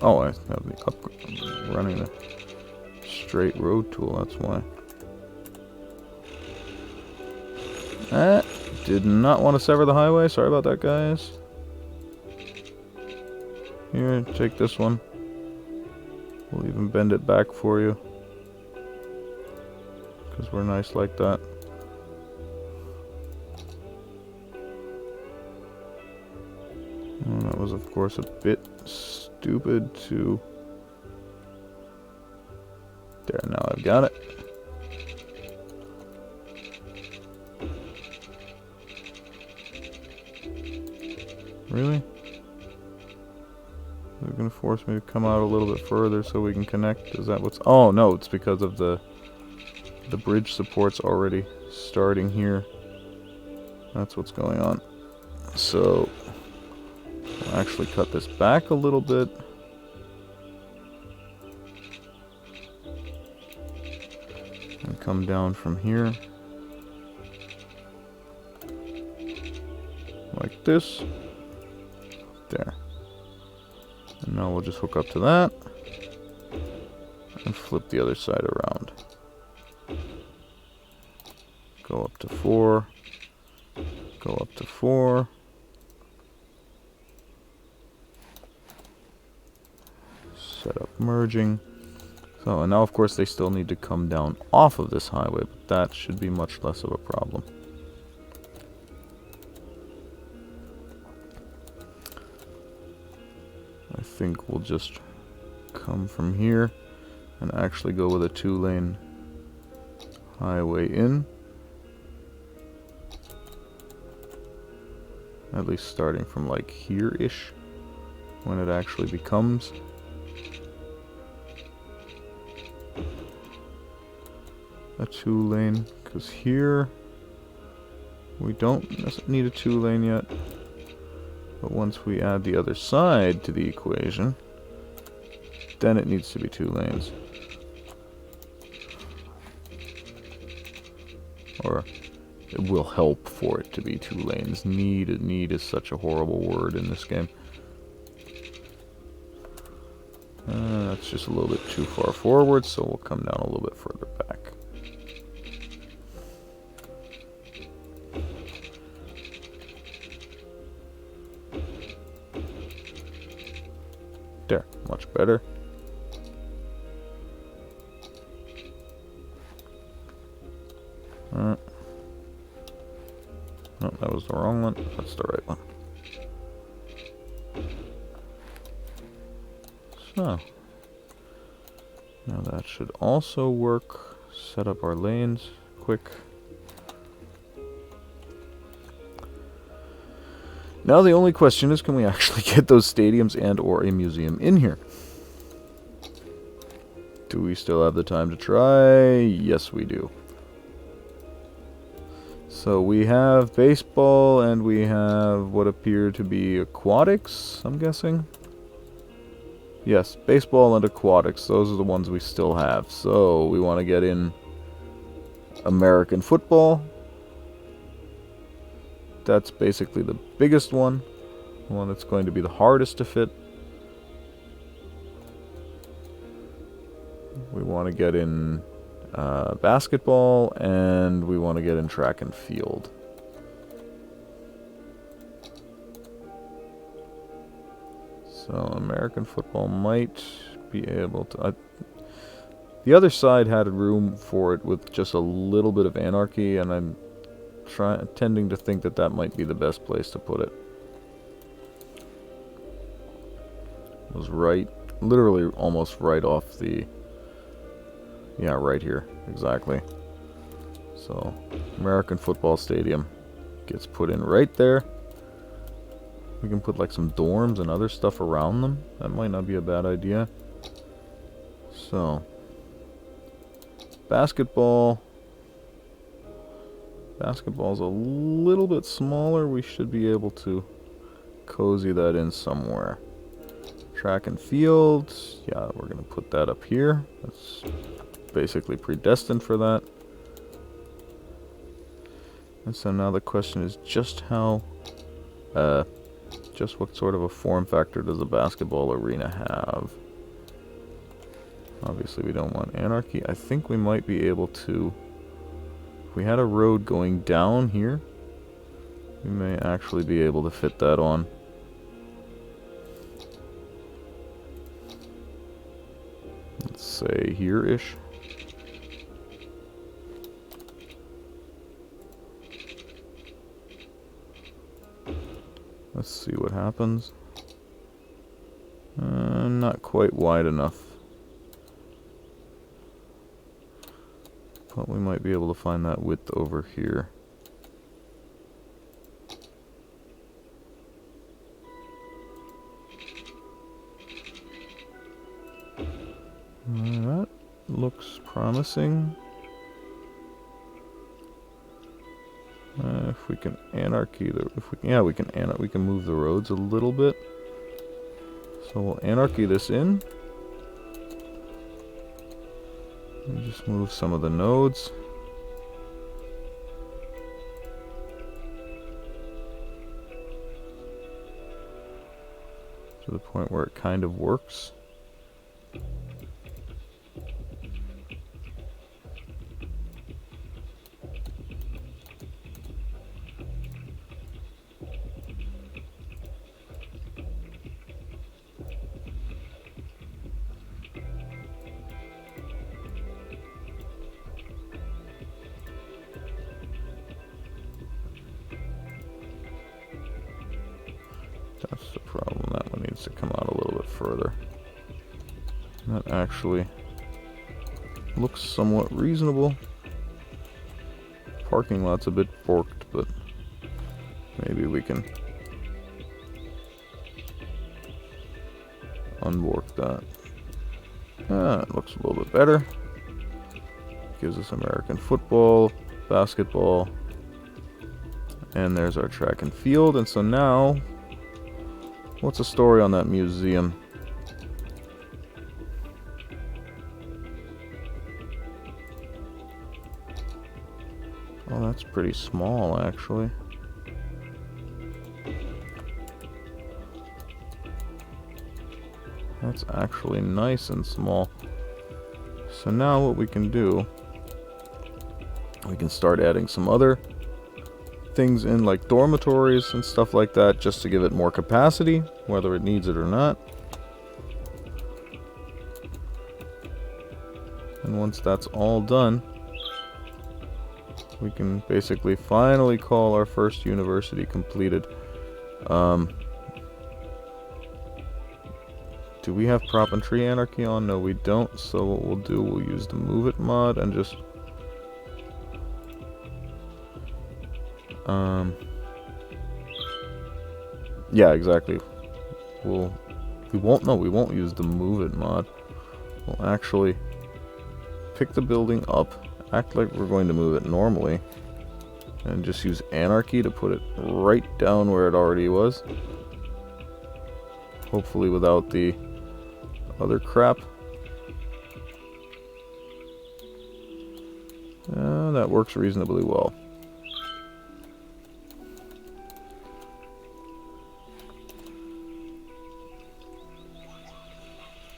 Oh, I have the running the straight road tool, that's why. Did not want to sever the highway. Sorry about that, guys. Here, take this one. We'll even bend it back for you, because we're nice like that. And that was, of course, a bit stupid to... There, now I've got it. Really? They're gonna force me to come out a little bit further so we can connect? Is that what's... Oh, no, it's because of the bridge support's already starting here. That's what's going on. So, I'll actually cut this back a little bit. And come down from here. Like this. There. And now we'll just hook up to that. And flip the other side around. Go up to 4. Go up to 4. Set up merging. So, and now of course they still need to come down off of this highway, but that should be much less of a problem. I think we'll just come from here and actually go with a 2-lane highway in. At least starting from like here-ish, when it actually becomes a 2-lane, because here we don't need a 2-lane yet, but once we add the other side to the equation, then it needs to be 2 lanes. Or it will help for it to be 2 lanes. Need is such a horrible word in this game. That's just a little bit too far forward, so we'll come down a little bit further back. There, much better. No, that was the wrong one. That's the right one. So, now that should also work. Set up our lanes quick. Now the only question is, can we actually get those stadiums and or a museum in here? Do we still have the time to try? Yes, we do. So we have baseball and we have what appear to be aquatics, I'm guessing. Yes, baseball and aquatics, those are the ones we still have. So we want to get in American football. That's basically the biggest one. The one that's going to be the hardest to fit. We want to get in basketball, and we want to get in track and field. So American football might be able to... the other side had room for it with just a little bit of anarchy, and I'm tending to think that that might be the best place to put it. It was right, literally almost right off the... Yeah, right here, exactly. So, American Football Stadium gets put in right there. We can put like some dorms and other stuff around them. That might not be a bad idea. So, basketball. Basketball's a little bit smaller. We should be able to cozy that in somewhere. Track and field. Yeah, we're going to put that up here. That's basically predestined for that. And so now the question is just how, just what sort of a form factor does a basketball arena have? Obviously we don't want anarchy. I think we might be able to, if we had a road going down here, we may actually be able to fit that on. say here-ish. Let's see what happens. Not quite wide enough. But we might be able to find that width over here. That looks promising. If we can anarchy the, we can move the roads a little bit. So we'll anarchy this in. And just move some of the nodes. To the point where it kind of works. That's the problem. That one needs to come out a little bit further. That actually looks somewhat reasonable. Parking lot's a bit forked, but maybe we can unbork that. It looks a little bit better. Gives us American football, basketball, and there's our track and field. And so now, what's the story on that museum? Oh, that's pretty small, actually. That's actually nice and small. So now what we can do, we can start adding some other things in, like dormitories and stuff like that, just to give it more capacity, whether it needs it or not. And once that's all done, we can basically finally call our first university completed. Do we have prop and tree anarchy on? No, we don't. So what we'll do, we'll use the move it mod and just yeah, exactly. We won't use the move it mod. We'll actually pick the building up, act like we're going to move it normally, and just use anarchy to put it right down where it already was. Hopefully without the other crap. That works reasonably well.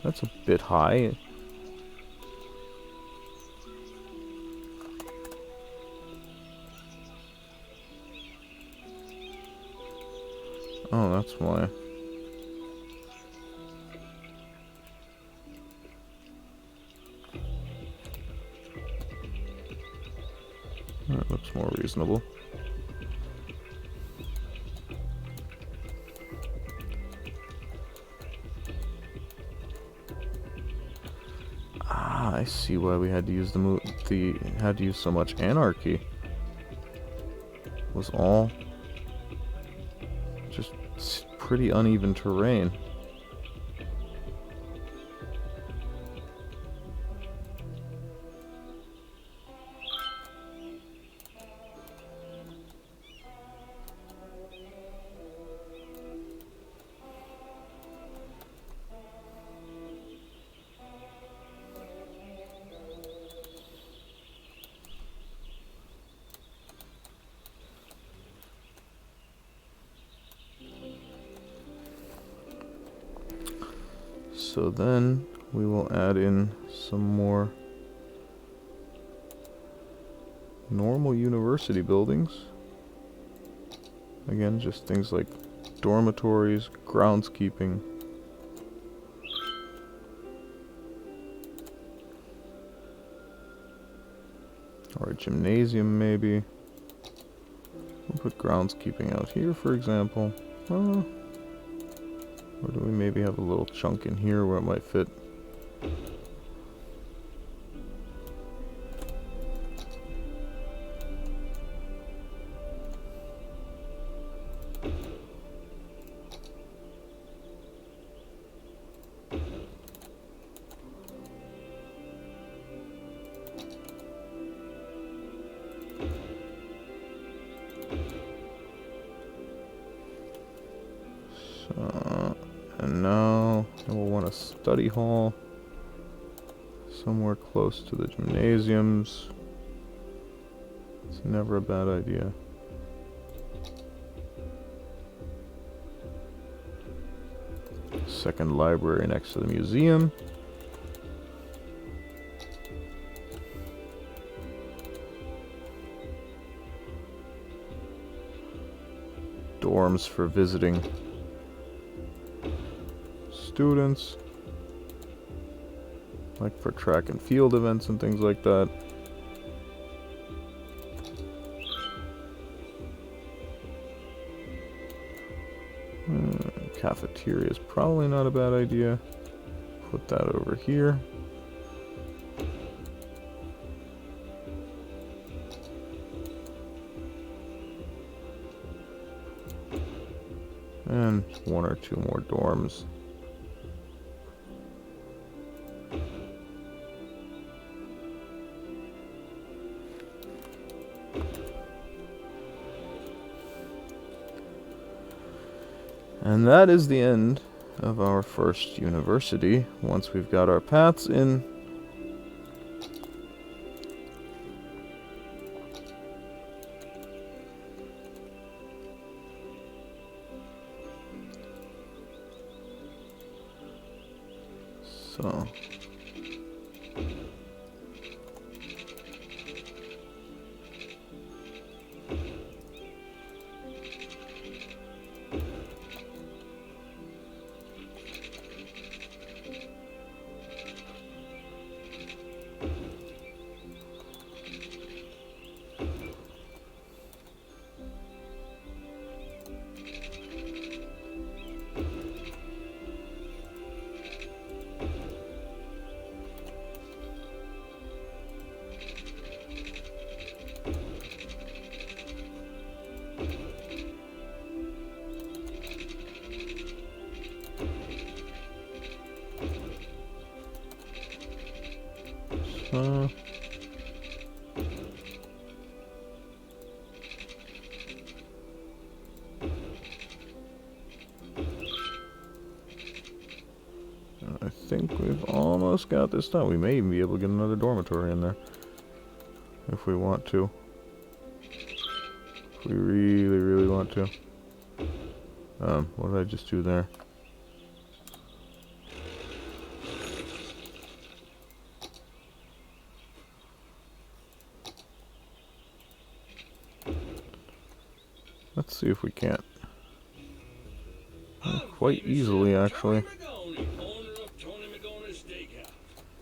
That's a bit high. Oh, that's why. That looks more reasonable. I see why we had to use had to use so much anarchy. It was all just pretty uneven terrain. So then we will add in some more normal university buildings. Again, just things like dormitories, groundskeeping. Or a gymnasium, maybe. We'll put groundskeeping out here, for example. Or do we maybe have a little chunk in here where it might fit? And now we'll want a study hall somewhere close to the gymnasiums. It's never a bad idea. Second library next to the museum. Dorms for visiting students, like for track and field events and things like that. Cafeteria is probably not a bad idea. Put that over here. And one or two more dorms. And that is the end of our first university. Once we've got our paths in, so I think we've almost got this done. We may even be able to get another dormitory in there if we want to. If we really, really want to. What did I just do there? Let's see if we can't. Quite easily, actually. Owner of Tony Magone's Steakhouse.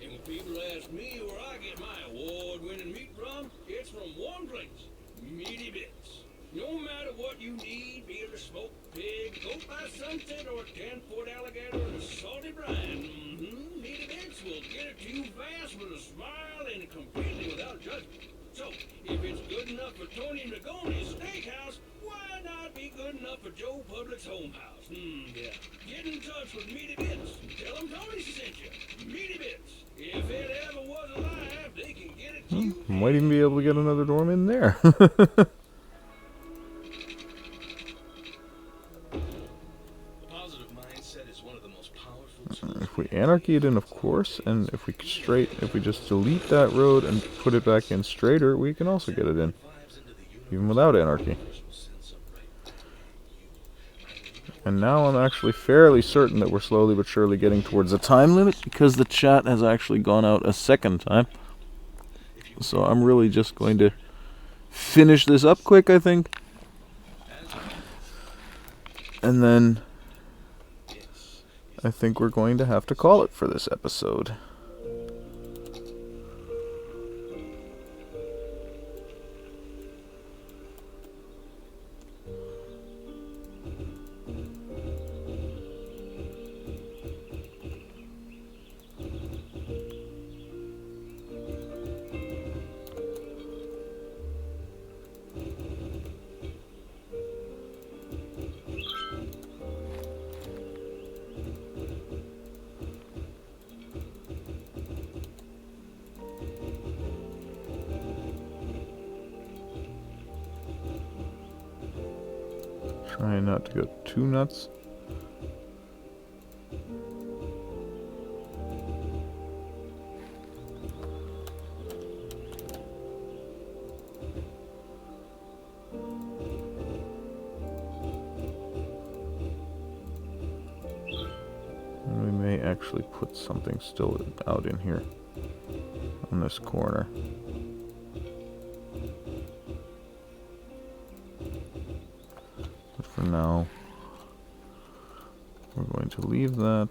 And when people ask me where I get my award-winning meat from, it's from one place, Meaty Bits. No matter what you need, be it a smoked pig, goat by sunset, or a 10-foot alligator in a salty brine, Meaty Bits will get it to you fast with a smile and completely without judgment. So, if it's good enough for Tony Magone's Steakhouse, why not be good enough for Joe Public's Home House? Yeah. Get in touch with Meaty Bits. Tell them Tony sent you. Meaty Bits. If it ever was alive, they can get it to you. Might even be able to get another dorm in there. Positive mindset is one of the most powerful tools. If we anarchy it in, of course, and if we just delete that road and put it back in straighter, we can also get it in, even without anarchy. And now I'm actually fairly certain that we're slowly but surely getting towards the time limit, because the chat has actually gone out a second time. So I'm really just going to finish this up quick, I think. And then I think we're going to have to call it for this episode. Trying not to go too nuts. We may actually put something still out in here on this corner. But for now, we're going to leave that.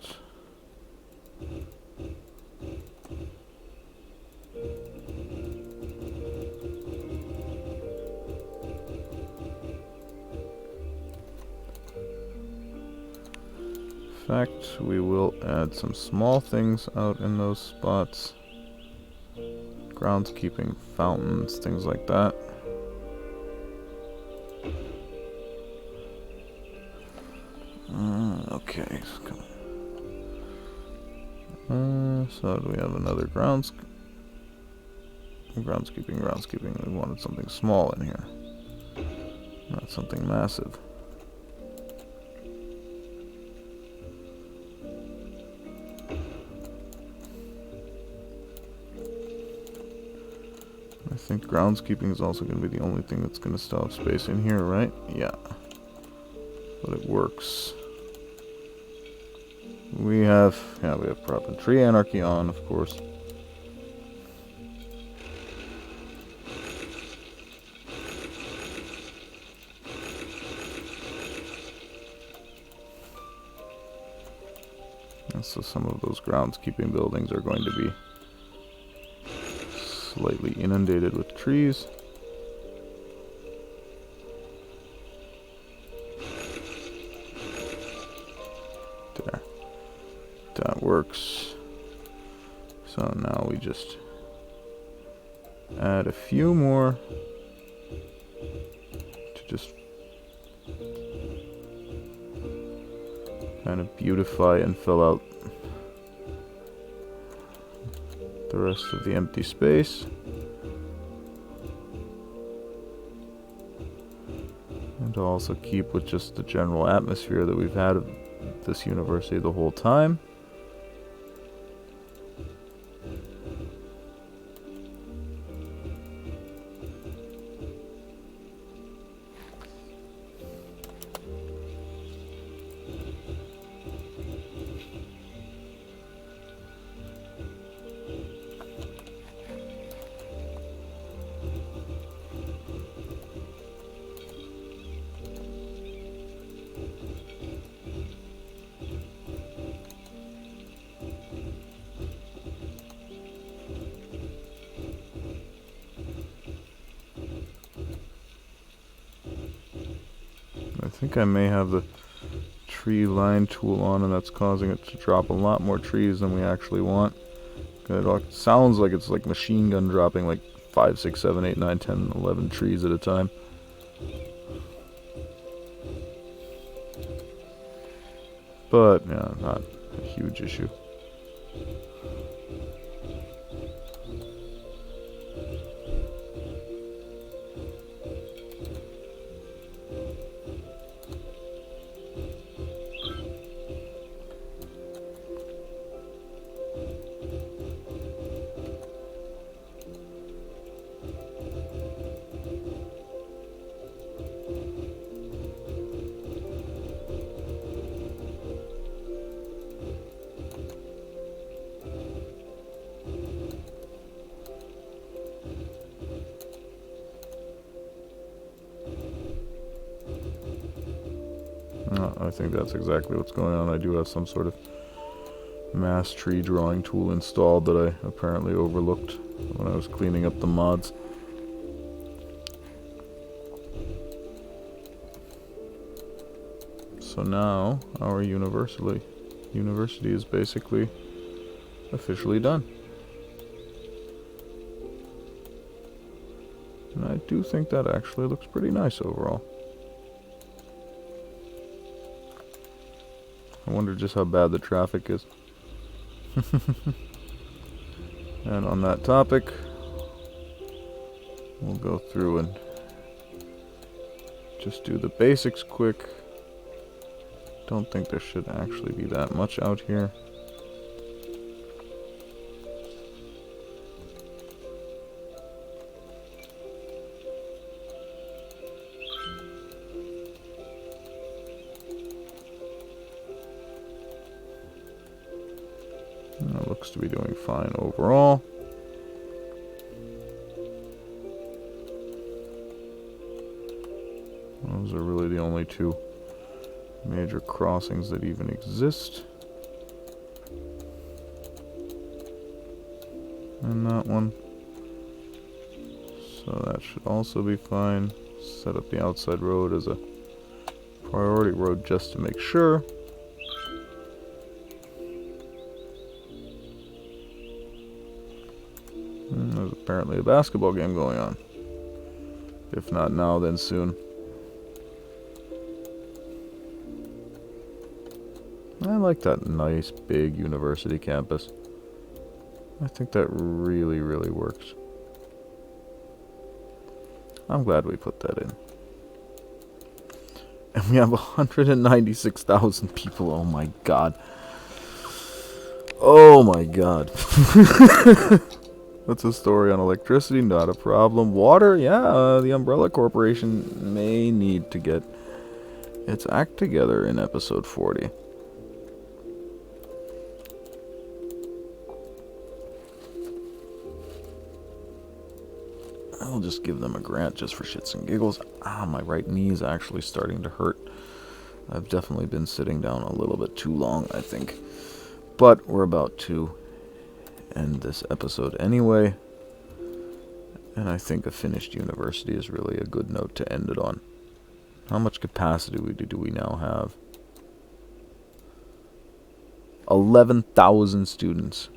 In fact, we will add some small things out in those spots. Groundskeeping, fountains, things like that. Okay, so do we have another groundskeeping? We wanted something small in here, not something massive. I think groundskeeping is also going to be the only thing that's going to stop space in here, right? Yeah. But it works. We have prop and tree anarchy on, of course. And so some of those groundskeeping buildings are going to be slightly inundated with trees. There. That works. So now we just add a few more to just kind of beautify and fill out the rest of the empty space. And to also keep with just the general atmosphere that we've had of this university the whole time. I think I may have the tree line tool on, and that's causing it to drop a lot more trees than we actually want. It sounds like it's like machine gun dropping like 5, 6, 7, 8, 9, 10, 11 trees at a time. But, yeah, not a huge issue. I think that's exactly what's going on. I do have some sort of mass tree drawing tool installed that I apparently overlooked when I was cleaning up the mods. So now our university is basically officially done. And I do think that actually looks pretty nice overall. I wonder just how bad the traffic is. And on that topic, we'll go through and just do the basics quick. Don't think there should actually be that much out here. It looks to be doing fine overall. Those are really the only two major crossings that even exist. And that one. So that should also be fine. Set up the outside road as a priority road just to make sure. And there's apparently a basketball game going on. If not now, then soon. I like that nice big university campus. I think that really, really works. I'm glad we put that in. And we have 196,000 people. Oh my god. Oh my god. That's a story on electricity, not a problem. Water, yeah, the Umbrella Corporation may need to get its act together in episode 40. I'll just give them a grant just for shits and giggles. Ah, my right knee is actually starting to hurt. I've definitely been sitting down a little bit too long, I think. But we're about to end this episode anyway. And I think a finished university is really a good note to end it on. How much capacity do we now have? 11,000 students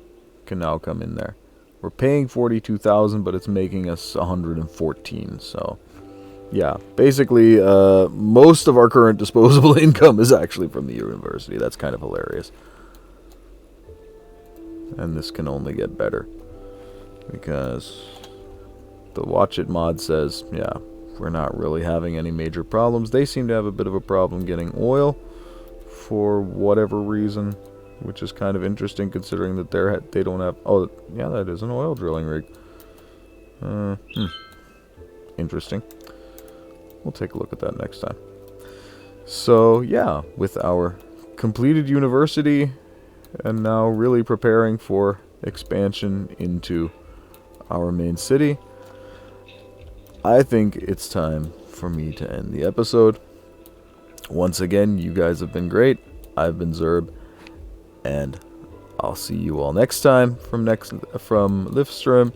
can now come in there. We're paying 42,000, but it's making us 114. So, yeah, basically, most of our current disposable income is actually from the university. That's kind of hilarious. And this can only get better, because the Watch It mod says, yeah, we're not really having any major problems. They seem to have a bit of a problem getting oil for whatever reason, which is kind of interesting considering that they don't have... Oh, yeah, that is an oil drilling rig. Interesting. We'll take a look at that next time. So, yeah, with our completed university and now really preparing for expansion into our main city, I think it's time for me to end the episode. Once again, you guys have been great. I've been Zerb. And I'll see you all next time from Liftstrom.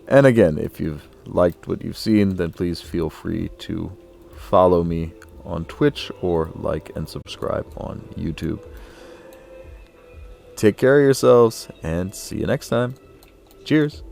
And again, if you've liked what you've seen, then please feel free to follow me on Twitch or like and subscribe on YouTube. Take care of yourselves and see you next time. Cheers.